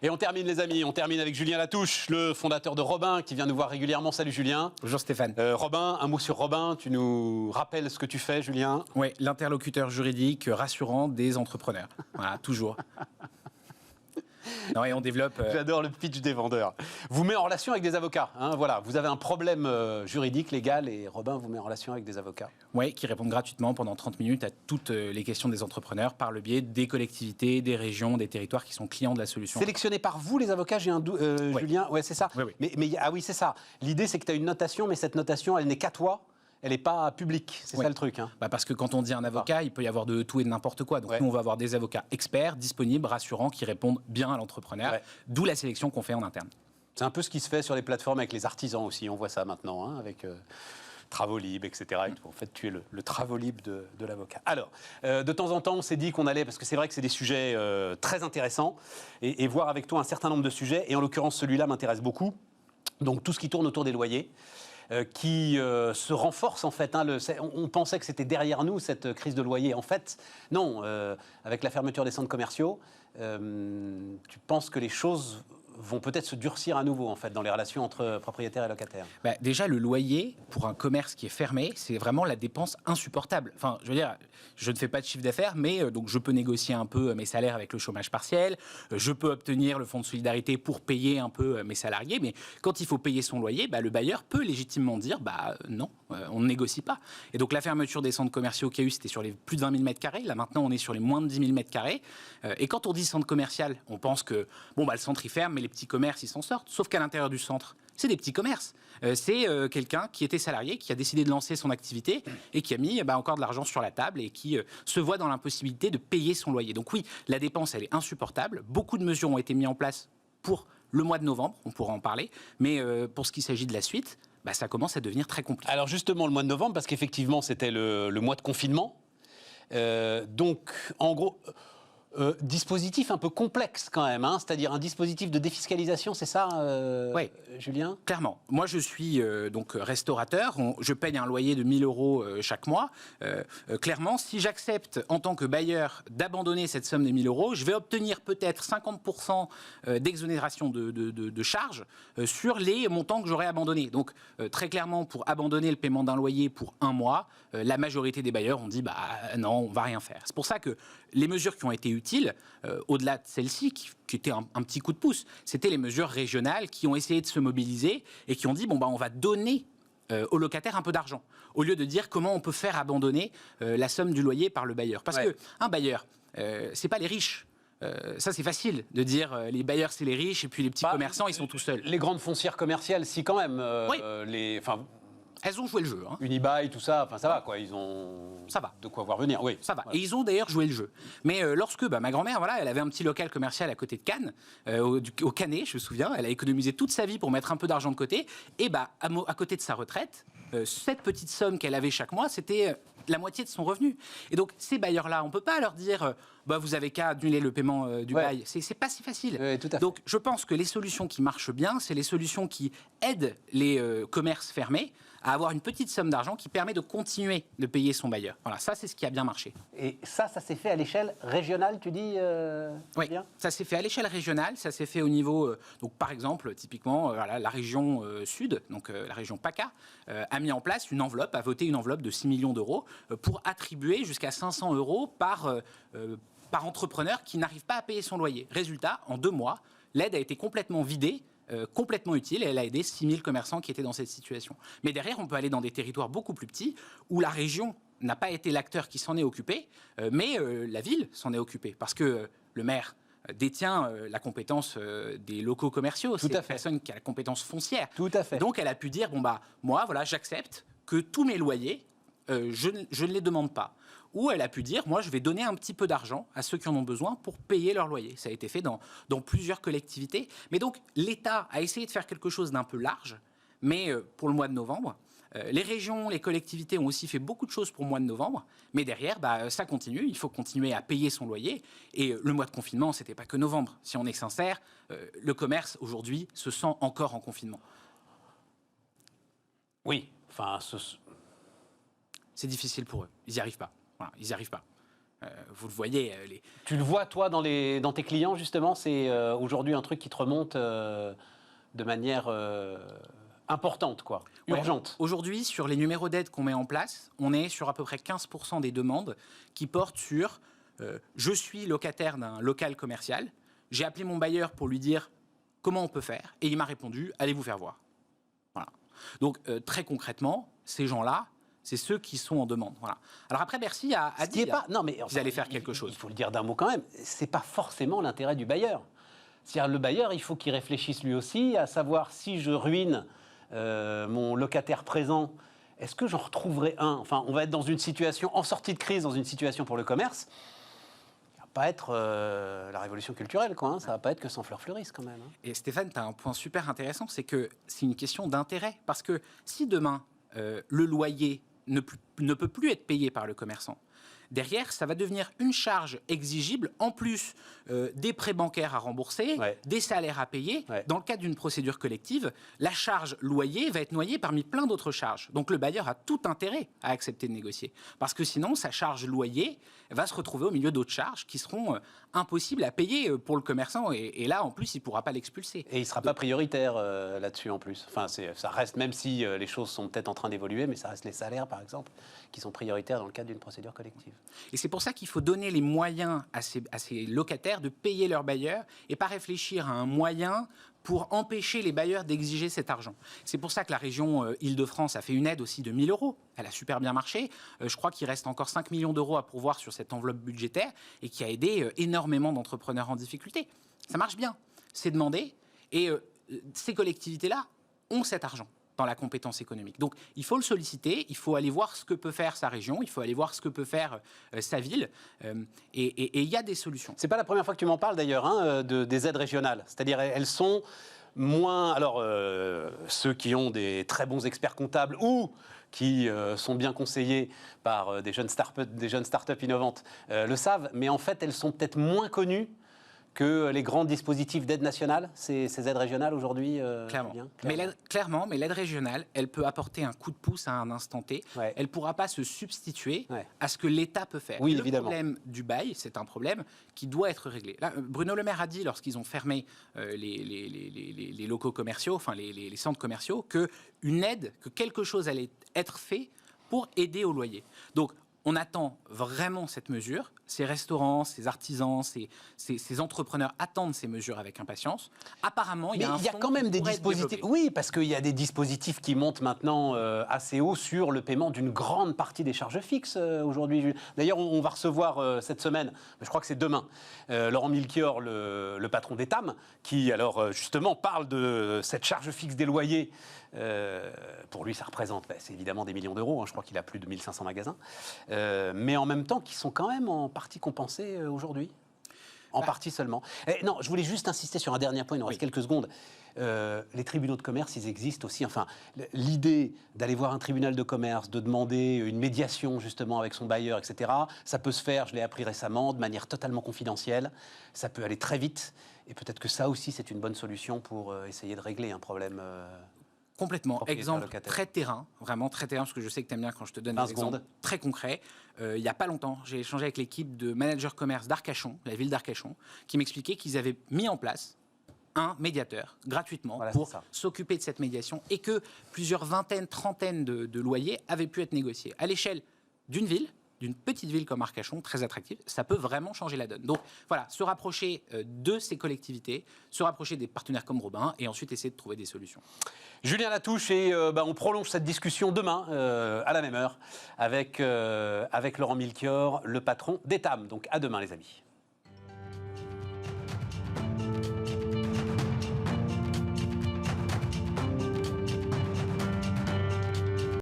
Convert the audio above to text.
Et on termine les amis, on termine avec Julien Latouche, le fondateur de Robin, qui vient nous voir régulièrement. Salut Julien. Bonjour Stéphane. Robin, un mot sur Robin, tu nous rappelles ce que tu fais Julien? Oui, l'interlocuteur juridique rassurant des entrepreneurs. Voilà, toujours. Non, et on développe... J'adore le pitch des vendeurs. Vous met en relation avec des avocats. Hein, voilà, vous avez un problème juridique, légal, et Robin vous met en relation avec des avocats. Oui, qui répondent gratuitement pendant 30 minutes à toutes les questions des entrepreneurs par le biais des collectivités, des régions, des territoires qui sont clients de la solution. Sélectionnés par vous, les avocats, j'ai un doute, Oui. Julien? Ouais, c'est ça. Oui. Oui, c'est ça. L'idée, c'est que tu as une notation, mais cette notation, elle n'est qu'à toi. Elle n'est pas publique, c'est ça le truc. Hein. Parce que quand on dit un avocat, il peut y avoir de tout et de n'importe quoi. Donc nous, on va avoir des avocats experts, disponibles, rassurants, qui répondent bien à l'entrepreneur. D'où la sélection qu'on fait en interne. C'est un peu ce qui se fait sur les plateformes avec les artisans aussi. On voit ça maintenant, hein, avec Travolib, etc. Et tout. En fait, tu es le Travolib de l'avocat. Alors, de temps en temps, on s'est dit qu'on allait, parce que c'est vrai que c'est des sujets très intéressants, et voir avec toi un certain nombre de sujets. Et en l'occurrence, celui-là m'intéresse beaucoup. Donc, tout ce qui tourne autour des loyers. Qui se renforce en fait. Hein, on pensait que c'était derrière nous cette crise de loyer. En fait, non. Avec la fermeture des centres commerciaux, tu penses que les choses vont peut-être se durcir à nouveau en fait dans les relations entre propriétaires et locataires. Déjà, le loyer pour un commerce qui est fermé, c'est vraiment la dépense insupportable. Enfin, je veux dire, je ne fais pas de chiffre d'affaires, mais donc je peux négocier un peu mes salaires avec le chômage partiel. Je peux obtenir le fonds de solidarité pour payer un peu mes salariés. Mais quand il faut payer son loyer, le bailleur peut légitimement dire non, on ne négocie pas. Et donc la fermeture des centres commerciaux qu'il y a eu, c'était sur les plus de 20 000 m². Là maintenant, on est sur les moins de 10 000 m². Et quand on dit centre commercial, on pense que le centre il ferme, mais les petits commerces, ils s'en sortent. Sauf qu'à l'intérieur du centre, c'est des petits commerces. C'est quelqu'un qui était salarié, qui a décidé de lancer son activité et qui a mis encore de l'argent sur la table et qui se voit dans l'impossibilité de payer son loyer. Donc oui, la dépense, elle est insupportable. Beaucoup de mesures ont été mises en place pour le mois de novembre, on pourra en parler. Mais pour ce qui s'agit de la suite, ça commence à devenir très compliqué. Alors justement, le mois de novembre, parce qu'effectivement, c'était le mois de confinement. Donc, en gros... dispositif un peu complexe quand même, hein, c'est-à-dire un dispositif de défiscalisation, c'est ça, oui, Julien? Clairement. Moi, je suis donc restaurateur. Je paye un loyer de 1 000 € chaque mois. Clairement, si j'accepte en tant que bailleur d'abandonner cette somme de 1 000 €, je vais obtenir peut-être 50% d'exonération de charges sur les montants que j'aurais abandonnés. Donc, très clairement, pour abandonner le paiement d'un loyer pour un mois, la majorité des bailleurs ont dit non, on va rien faire. C'est pour ça que les mesures qui ont été utiles, au-delà de celles-ci, qui étaient un petit coup de pouce, c'était les mesures régionales qui ont essayé de se mobiliser et qui ont dit on va donner aux locataires un peu d'argent, au lieu de dire comment on peut faire abandonner la somme du loyer par le bailleur. Parce qu'un bailleur, c'est pas les riches. Ça, c'est facile de dire les bailleurs, c'est les riches, et puis les petits commerçants, ils sont tout seuls. Les grandes foncières commerciales, si quand même. Elles ont joué le jeu. Hein. Unibail, tout ça, ça va quoi, ils ont de quoi voir venir. Oui, ça va. Et ils ont d'ailleurs joué le jeu. Mais lorsque ma grand-mère, elle avait un petit local commercial à côté de Cannes, au Canet, je me souviens, elle a économisé toute sa vie pour mettre un peu d'argent de côté, et à côté de sa retraite, cette petite somme qu'elle avait chaque mois, c'était la moitié de son revenu. Et donc, ces bailleurs-là, on ne peut pas leur dire vous avez qu'à annuler le paiement du bail. C'est pas si facile. Tout à fait. Donc, je pense que les solutions qui marchent bien, c'est les solutions qui aident les commerces fermés à avoir une petite somme d'argent qui permet de continuer de payer son bailleur. Voilà, ça, c'est ce qui a bien marché. Et ça s'est fait à l'échelle régionale, tu dis Oui, bien ça s'est fait à l'échelle régionale, ça s'est fait au niveau... donc, par exemple, typiquement, la région sud, donc la région PACA, a mis en place une enveloppe, a voté une enveloppe de 6 millions d'euros pour attribuer jusqu'à 500 € par entrepreneur qui n'arrive pas à payer son loyer. Résultat, en 2 mois, l'aide a été complètement vidée, complètement utile, et elle a aidé 6 000 commerçants qui étaient dans cette situation. Mais derrière, on peut aller dans des territoires beaucoup plus petits, où la région n'a pas été l'acteur qui s'en est occupé, mais la ville s'en est occupée, parce que le maire détient la compétence des locaux commerciaux. C'est la personne qui a la compétence foncière. Tout à fait. Donc elle a pu dire, moi, j'accepte que tous mes loyers, je ne les demande pas. Ou elle a pu dire, moi, je vais donner un petit peu d'argent à ceux qui en ont besoin pour payer leur loyer. Ça a été fait dans plusieurs collectivités. Mais donc, l'État a essayé de faire quelque chose d'un peu large, mais pour le mois de novembre. Les régions, les collectivités ont aussi fait beaucoup de choses pour le mois de novembre. Mais derrière, ça continue. Il faut continuer à payer son loyer. Et le mois de confinement, ce n'était pas que novembre. Si on est sincère, le commerce, aujourd'hui, se sent encore en confinement. Oui, c'est difficile pour eux. Ils n'y arrivent pas. Voilà, ils n'y arrivent pas. Vous le voyez. Tu le vois, toi, dans tes clients, justement, c'est aujourd'hui un truc qui te remonte de manière importante, quoi, urgente. Aujourd'hui, sur les numéros d'aide qu'on met en place, on est sur à peu près 15% des demandes qui portent sur je suis locataire d'un local commercial, j'ai appelé mon bailleur pour lui dire comment on peut faire, et il m'a répondu allez vous faire voir. Voilà. Donc, très concrètement, ces gens-là, c'est ceux qui sont en demande. Voilà. Alors après, Bercy a dit qu'ils allaient faire quelque chose. Il faut le dire d'un mot quand même, c'est pas forcément l'intérêt du bailleur. C'est-à-dire le bailleur, il faut qu'il réfléchisse lui aussi à savoir si je ruine mon locataire présent, est-ce que j'en retrouverai un? Enfin, on va être dans une situation, en sortie de crise, dans une situation pour le commerce. Ça va pas être la révolution culturelle, quoi. Hein. Ça va pas être que sans fleurs fleurissent, quand même. Hein. Et Stéphane, tu as un point super intéressant, c'est que c'est une question d'intérêt. Parce que si demain, le loyer ne peut plus être payé par le commerçant, derrière, ça va devenir une charge exigible, en plus des prêts bancaires à rembourser, des salaires à payer. Dans le cadre d'une procédure collective, la charge loyer va être noyée parmi plein d'autres charges. Donc le bailleur a tout intérêt à accepter de négocier. Parce que sinon, sa charge loyer va se retrouver au milieu d'autres charges qui seront impossibles à payer pour le commerçant. Et là, en plus, il ne pourra pas l'expulser. Et il ne sera pas prioritaire là-dessus, en plus. Enfin, ça reste, même si les choses sont peut-être en train d'évoluer, mais ça reste les salaires, par exemple, qui sont prioritaires dans le cadre d'une procédure collective. Et c'est pour ça qu'il faut donner les moyens à ces locataires de payer leurs bailleurs et pas réfléchir à un moyen pour empêcher les bailleurs d'exiger cet argent. C'est pour ça que la région Île-de-France a fait une aide aussi de 1 000 euros. Elle a super bien marché. Je crois qu'il reste encore 5 millions d'euros à pourvoir sur cette enveloppe budgétaire et qui a aidé énormément d'entrepreneurs en difficulté. Ça marche bien. C'est demandé. Et ces collectivités-là ont cet argent dans la compétence économique. Donc, il faut le solliciter, il faut aller voir ce que peut faire sa région, il faut aller voir ce que peut faire sa ville, et il y a des solutions. C'est pas la première fois que tu m'en parles d'ailleurs, hein, des aides régionales. C'est-à-dire, elles sont moins... Alors, ceux qui ont des très bons experts comptables ou qui sont bien conseillés par des jeunes start-up innovantes le savent, mais en fait, elles sont peut-être moins connues que les grands dispositifs d'aide nationale, ces aides régionales aujourd'hui Clairement, mais l'aide régionale, elle peut apporter un coup de pouce à un instant T. Ouais. Elle ne pourra pas se substituer à ce que l'État peut faire. Oui, le évidemment. Problème du bail, c'est un problème qui doit être réglé. Là, Bruno Le Maire a dit, lorsqu'ils ont fermé les locaux commerciaux, enfin les centres commerciaux, qu'une aide, que quelque chose allait être fait pour aider au loyer. Donc, on attend vraiment cette mesure. Ces restaurants, ces artisans, ces entrepreneurs attendent ces mesures avec impatience. Apparemment, il y a quand même des dispositifs. Oui, parce qu'il y a des dispositifs qui montent maintenant assez haut sur le paiement d'une grande partie des charges fixes aujourd'hui. D'ailleurs, on va recevoir cette semaine, je crois que c'est demain, Laurent Milchior, le patron d'Etam, qui alors justement parle de cette charge fixe des loyers. Pour lui, ça représente, c'est évidemment des millions d'euros. Hein, je crois qu'il a plus de 1500 magasins. Mais en même temps, qui sont quand même en partie compensés aujourd'hui. En partie seulement. Non, je voulais juste insister sur un dernier point, il nous reste quelques secondes. Les tribunaux de commerce, ils existent aussi. Enfin, l'idée d'aller voir un tribunal de commerce, de demander une médiation justement avec son bailleur, etc., ça peut se faire, je l'ai appris récemment, de manière totalement confidentielle. Ça peut aller très vite. Et peut-être que ça aussi, c'est une bonne solution pour essayer de régler un problème... Complètement. Exemple très terrain, vraiment très terrain, parce que je sais que tu aimes bien quand je te donne des exemples très concrets. Il n'y a pas longtemps, j'ai échangé avec l'équipe de manager commerce d'Arcachon, la ville d'Arcachon, qui m'expliquait qu'ils avaient mis en place un médiateur gratuitement pour s'occuper de cette médiation et que plusieurs vingtaines, trentaines de loyers avaient pu être négociés. À l'échelle d'une ville, d'une petite ville comme Arcachon, très attractive, ça peut vraiment changer la donne. Donc voilà, se rapprocher de ces collectivités, se rapprocher des partenaires comme Robin et ensuite essayer de trouver des solutions. Julien Latouche, et on prolonge cette discussion demain à la même heure avec Laurent Milchior, le patron d'Etam. Donc à demain les amis.